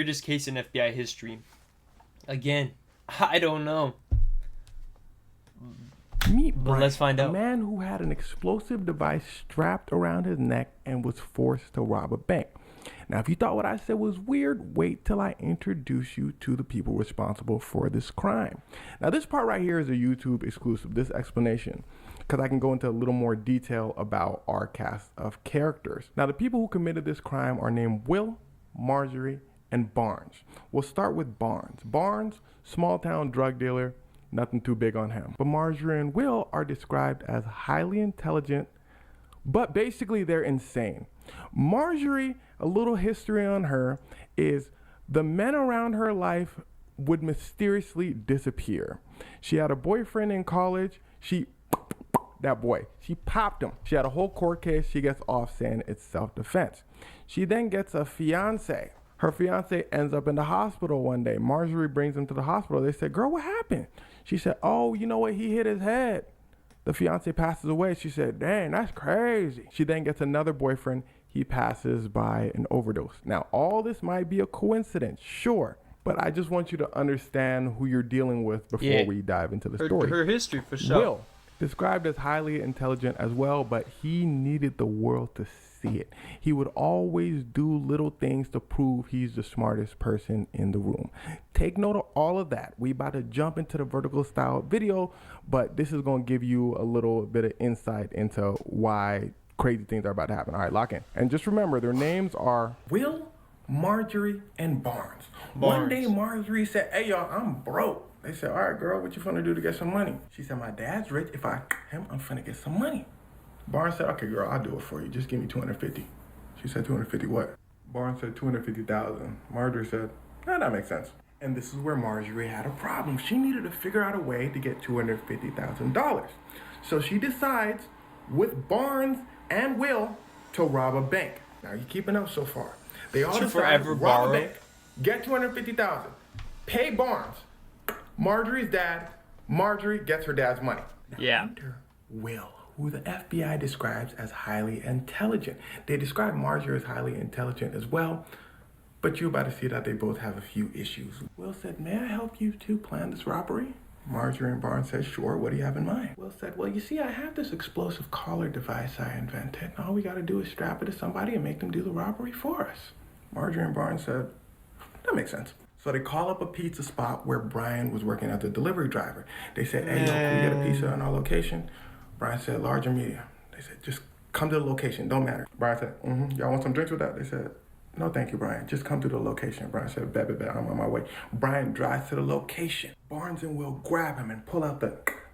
weirdest case in FBI history. Again, I don't know. Meet But Brian, let's find out. a man who had an explosive device strapped around his neck and was forced to rob a bank. Now, if you thought what I said was weird, wait till I introduce you to the people responsible for this crime. Now, this part right here is a YouTube exclusive, this explanation, because I can go into a little more detail about our cast of characters. Now, the people who committed this crime are named Will, Marjorie, and Barnes. We'll start with Barnes. Barnes, small town drug dealer, nothing too big on him. But Marjorie and Will are described as highly intelligent, but basically they're insane. Marjorie, a little history on her, is the men around her life would mysteriously disappear. She had a boyfriend in college. She popped him. She had a whole court case. She gets off saying it's self-defense. She then gets a fiance. Her fiance ends up in the hospital one day. Marjorie brings him to the hospital. They said, girl, what happened? She said, oh, you know what? He hit his head. The fiance passes away. She said, dang, that's crazy. She then gets another boyfriend. He passes by an overdose. Now, all this might be a coincidence, sure, but I just want you to understand who you're dealing with before we dive into the story. Her history, for sure. Will, described as highly intelligent as well, but he needed the world to see it. He would always do little things to prove he's the smartest person in the room. Take note of all of that. We about to jump into the vertical style video, but this is going to give you a little bit of insight into why crazy things are about to happen. All right, lock in. And just remember, their names are Will, Marjorie, and Barnes. One day, Marjorie said, hey, y'all, I'm broke. They said, all right, girl, what you finna do to get some money? She said, my dad's rich. If I him, I'm finna get some money. Barnes said, okay, girl, I'll do it for you. Just give me 250. She said, 250 what? Barnes said, 250,000. Marjorie said, that makes sense. And this is where Marjorie had a problem. She needed to figure out a way to get $250,000. So she decides, with Barnes and Will, to rob a bank. Now, you keeping up so far. They all decide to rob a bank, get $250,000, pay Barnes, Marjorie's dad. Marjorie gets her dad's money. Now enter Will, who the FBI describes as highly intelligent. They describe Marjorie as highly intelligent as well, but you're about to see that they both have a few issues. Will said, may I help you two plan this robbery? Marjorie and Barnes said, sure, what do you have in mind? Will said, well, you see, I have this explosive collar device I invented. All we gotta do is strap it to somebody and make them do the robbery for us. Marjorie and Barnes said, that makes sense. So they call up a pizza spot where Brian was working as a delivery driver. They said, hey, yo, can we get a pizza on our location? Brian said, large or medium? They said, just come to the location, don't matter. Brian said, y'all want some drinks with that? They said, no, thank you, Brian. Just come to the location. Brian said, bet, I'm on my way. Brian drives to the location. Barnes and Will grab him and pull out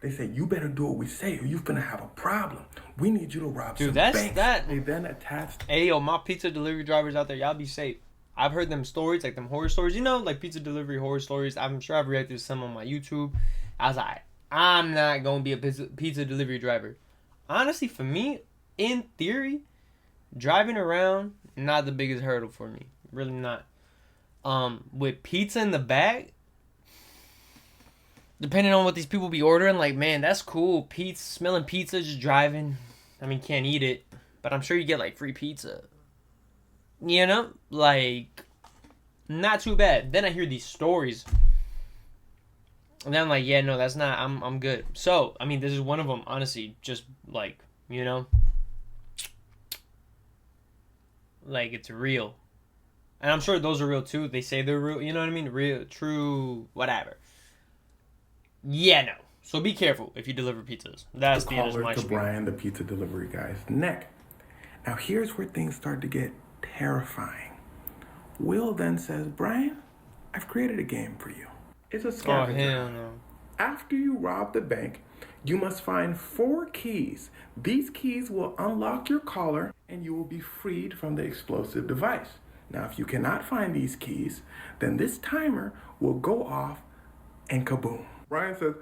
they say, you better do what we say or you finna have a problem. We need you to rob some banks. They then attached. Hey, yo, my pizza delivery drivers out there, y'all be safe. I've heard them stories, like them horror stories, you know, like pizza delivery horror stories. I'm sure I've reacted to some on my YouTube. I was like, I'm not going to be a pizza delivery driver. Honestly, for me, in theory, driving around, not the biggest hurdle for me. Really not. With pizza in the bag, depending on what these people be ordering, like, man, that's cool. Pizza, smelling pizza, just driving. I mean, can't eat it, but I'm sure you get, like, free pizza. You know? Like, not too bad. Then I hear these stories. And then I'm like, yeah, no, that's not, I'm good. So, I mean, this is one of them, honestly. Just, like, you know? Like, it's real. And I'm sure those are real, too. They say they're real, you know what I mean? Real, true, whatever. Yeah, no. So be careful if you deliver pizzas. That's the end of my spiel. Brian, the pizza delivery guy's neck. Now, here's where things start to get terrifying. Will then says, Brian, I've created a game for you. It's a scavenger. Oh, hell no. After you rob the bank, you must find 4 keys. These keys will unlock your collar and you will be freed from the explosive device. Now, if you cannot find these keys, then this timer will go off and kaboom. Brian says,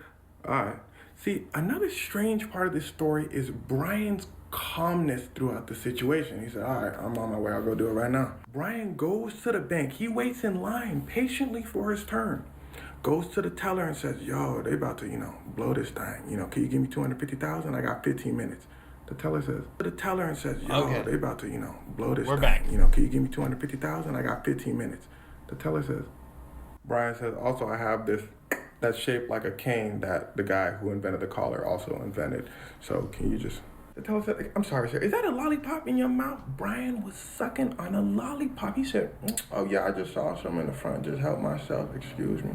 all right. See, another strange part of this story is Brian's calmness throughout the situation. He said, all right, I'm on my way. I'll go do it right now. Brian goes to the bank. He waits in line patiently for his turn. Goes to the teller and says, yo, they about to, blow this thing. Can you give me 250,000? I got 15 minutes. The teller says, yo, they about to, blow this thing. Can you give me 250,000? I got 15 minutes. The teller says, Brian says, also I have this that's shaped like a cane that the guy who invented the collar also invented. So can you just... The teller said, I'm sorry, sir, is that a lollipop in your mouth? Brian was sucking on a lollipop. He said, oh yeah, I just saw some in the front. Just help myself, excuse me.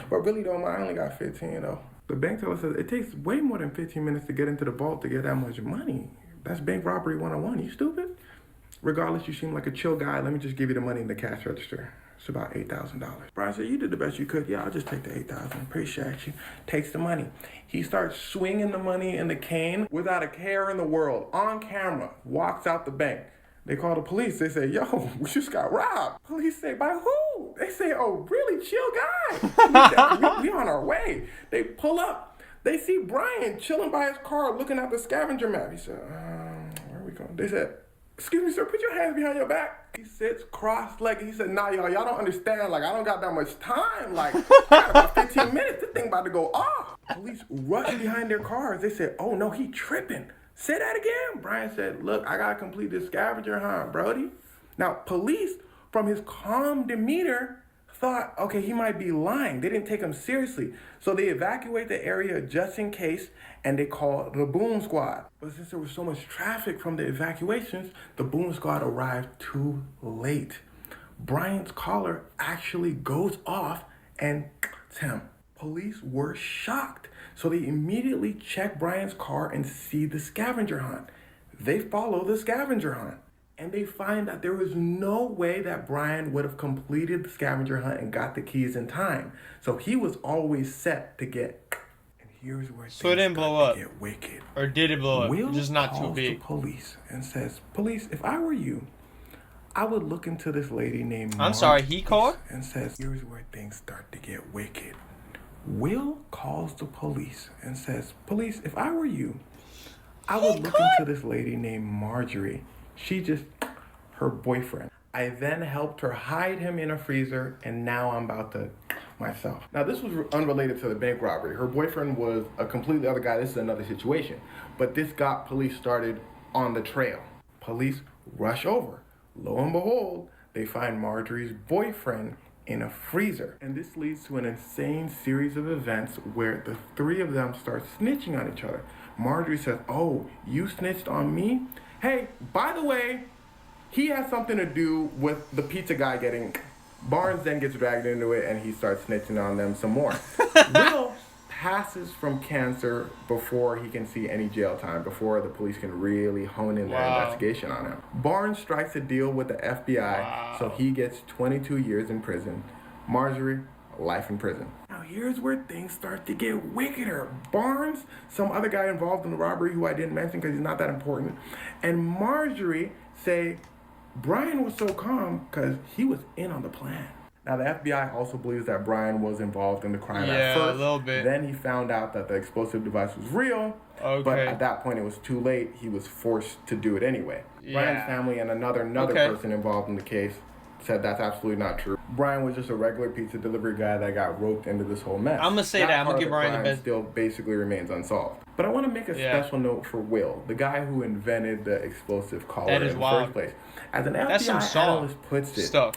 But really don't mind, I only got 15 though. The bank teller says, it takes way more than 15 minutes to get into the vault to get that much money. That's bank robbery 101. You stupid? Regardless, you seem like a chill guy. Let me just give you the money in the cash register. It's about $8,000. Brian said, you did the best you could. Yeah, I'll just take the $8,000. Appreciate you. Takes the money. He starts swinging the money in the cane without a care in the world. On camera. Walks out the bank. They call the police. They say, yo, we just got robbed. Police say, by who? They say, oh, really chill guy. We on our way. They pull up. They see Brian chilling by his car looking at the scavenger map. He said, where are we going? They said, excuse me, sir, put your hands behind your back. He sits cross-legged. He said, nah, y'all don't understand. Like, I don't got that much time. Like, I got about 15 minutes. This thing about to go off. Police rush behind their cars. They said, oh, no, he tripping. Say that again. Brian said, look, I got to complete this scavenger hunt, Brody. Now, police, from his calm demeanor, thought, okay, he might be lying. They didn't take him seriously. So they evacuate the area just in case, and they call the boom squad. But since there was so much traffic from the evacuations, the boom squad arrived too late. Brian's collar actually goes off and him. Police were shocked. So they immediately check Brian's car and see the scavenger hunt. They follow the scavenger hunt. And they find that there was no way that Brian would have completed the scavenger hunt and got the keys in time. So he was always set to get. And here's where so it didn't blow up. Get wicked. Or did it blow up? Will Just not too calls big. the police and says, police, if I were you, I would look into this lady named I'm sorry, he called? And says, here's where things start to get wicked. Will calls the police and says, police, if I were you, I would look into this lady named Marjorie. She just, her boyfriend. I then helped her hide him in a freezer, and now I'm about to myself. Now, this was unrelated to the bank robbery. Her boyfriend was a completely other guy. This is another situation. But this got police started on the trail. Police rush over. Lo and behold, they find Marjorie's boyfriend in a freezer. And this leads to an insane series of events where the three of them start snitching on each other. Marjorie says, oh, you snitched on me? Hey, by the way, he has something to do with the pizza guy getting... Barnes then gets dragged into it and he starts snitching on them some more. Will passes from cancer before he can see any jail time, before the police can really hone in their investigation on him. Barnes strikes a deal with the FBI, so he gets 22 years in prison. Marjorie, life in prison. Now here's where things start to get wickeder. Barnes, some other guy involved in the robbery who I didn't mention because he's not that important, and Marjorie say Brian was so calm because he was in on the plan. Now, the FBI also believes that Brian was involved in the crime at first. A little bit. Then he found out that the explosive device was real, but at that point it was too late. He was forced to do it anyway. Brian's family and another person involved in the case said that's absolutely not true. Brian was just a regular pizza delivery guy that got roped into this whole mess. I'm going to say that. I'm going to give Brian the best. Still basically remains unsolved. But I want to make a special note for Will, the guy who invented the explosive collar in the first place. As an FBI analyst puts it,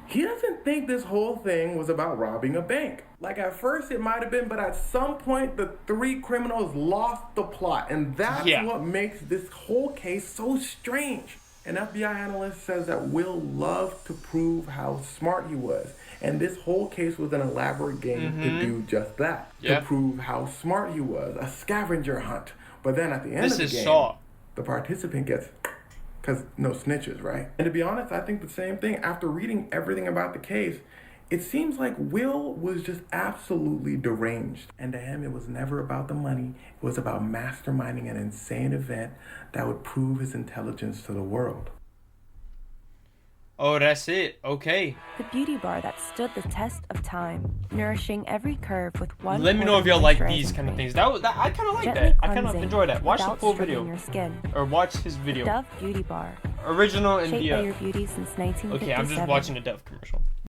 he doesn't think this whole thing was about robbing a bank. Like, at first it might have been, but at some point the three criminals lost the plot. And that's what makes this whole case so strange. An FBI analyst says that Will loved to prove how smart he was. And this whole case was an elaborate game to do just that. To prove how smart he was. A scavenger hunt. But then at the end of the game, the participant gets... because no snitches, right? And to be honest, I think the same thing. After reading everything about the case, it seems like Will was just absolutely deranged. And to him, it was never about the money. It was about masterminding an insane event that would prove his intelligence to the world. Oh, that's it. Okay. The beauty bar that stood the test of time, nourishing every curve with one. Let me know if y'all like these kind of things. That I kind of like that. I kind of enjoy that. Watch the full video. Your skin. Or watch his video. The Dove Beauty Bar. Original in Shaped by your beauty since 1957. Okay, I'm just watching the Dove commercial.